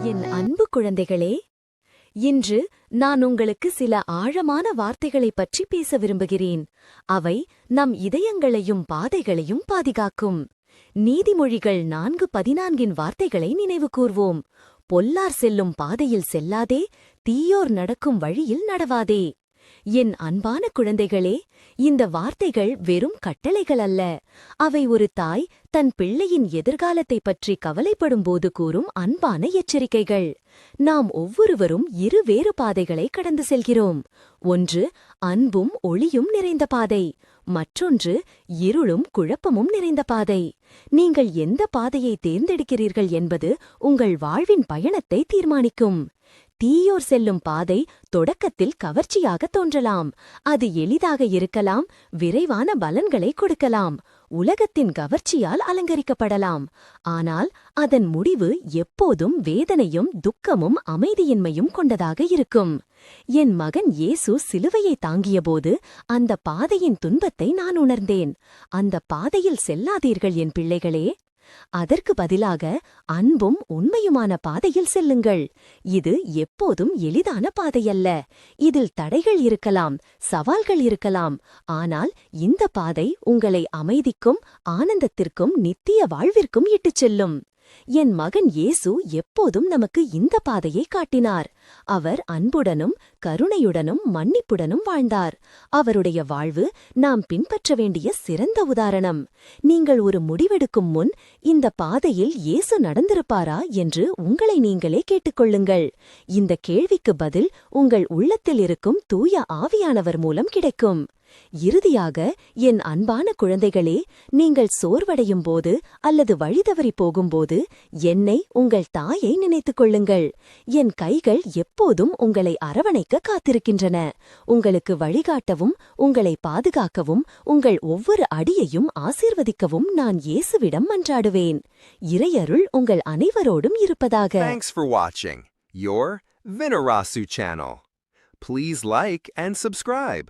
என் அன்பு குழந்தைகளே, இன்று நான் உங்களுக்கு சில ஆழமான வார்த்தைகளைப் பற்றி பேச விரும்புகிறேன். அவை நம் இதயங்களையும் பாதைகளையும் பாதுகாக்கும். நீதிமொழிகள் 4:14 வார்த்தைகளை நினைவு கூர்வோம். பொல்லார் செல்லும் பாதையில் செல்லாதே, தீயோர் நடக்கும் வழியில் நடவாதே. என் அன்பான குழந்தைகளே, இந்த வார்த்தைகள் வெறும் கட்டளைகள் அல்ல. அவை ஒரு தாய் தன் பிள்ளையின் எதிர்காலத்தைப் பற்றி கவலைப்படும்போது கூறும் அன்பான எச்சரிக்கைகள். நாம் ஒவ்வொருவரும் இரு வேறு பாதைகளை கடந்து செல்கிறோம். ஒன்று அன்பும் ஒளியும் நிறைந்த பாதை, மற்றொன்று இருளும் குழப்பமும் நிறைந்த பாதை. நீங்கள் எந்த பாதையை தேர்ந்தெடுக்கிறீர்கள் என்பது உங்கள் வாழ்வின் பயணத்தை தீர்மானிக்கும். தீயோர் செல்லும் பாதை தொடக்கத்தில் கவர்ச்சியாக தோன்றலாம். அது எளிதாக இருக்கலாம், விரைவான பலன்களை கொடுக்கலாம், உலகத்தின் கவர்ச்சியால் அலங்கரிக்கப்படலாம். ஆனால் அதன் முடிவு எப்போதும் வேதனையும் துக்கமும் அமைதியின்மையும் கொண்டதாக இருக்கும். என் மகன் இயேசு சிலுவையை தாங்கியபோது அந்த பாதையின் துன்பத்தை நான் உணர்ந்தேன். அந்த பாதையில் செல்லாதீர்கள் என் பிள்ளைகளே. அதற்கு பதிலாக அன்பும் உண்மையுமான பாதையில் செல்லுங்கள். இது எப்போதும் எளிதான பாதையல்ல. இதில் தடைகள் இருக்கலாம், சவால்கள் இருக்கலாம். ஆனால் இந்த பாதை உங்களை அமைதிக்கும் ஆனந்தத்திற்கும் நித்திய வாழ்விற்கும் இட்டுச் செல்லும். என் மகன் இயேசு எப்போதும் நமக்கு இந்த பாதையை காட்டினார். அவர் அன்புடனும் கருணையுடனும் மன்னிப்புடனும் வாழ்ந்தார். அவருடைய வாழ்வு நாம் பின்பற்ற வேண்டிய சிறந்த உதாரணம். நீங்கள் ஒரு முடிவெடுக்கும் முன் இந்த பாதையில் இயேசு நடந்திருப்பாரா என்று உங்களை நீங்களே கேட்டுக்கொள்ளுங்கள். இந்த கேள்விக்கு பதில் உங்கள் உள்ளத்தில் இருக்கும் தூய ஆவியானவர் மூலம் கிடைக்கும். இறுதியாக, என் அன்பான குழந்தைகளே, நீங்கள் சோர்வடையும் போது அல்லது வழிதவறி போகும்போது என்னை, உங்கள் தாயை நினைத்துக் கொள்ளுங்கள். என் கைகள் எப்போதும் உங்களை அரவணைக்க காத்திருக்கின்றன. உங்களுக்கு வழிகாட்டவும், உங்களை பாதுகாக்கவும், உங்கள் ஒவ்வொரு அடியையும் ஆசீர்வதிக்கவும் நான் இயேசுவிடம் மன்றாடுவேன். இறையருள் உங்கள் அனைவரோடும் இருப்பதாக. Thanks for watching your Vinarasu channel. Please like and subscribe.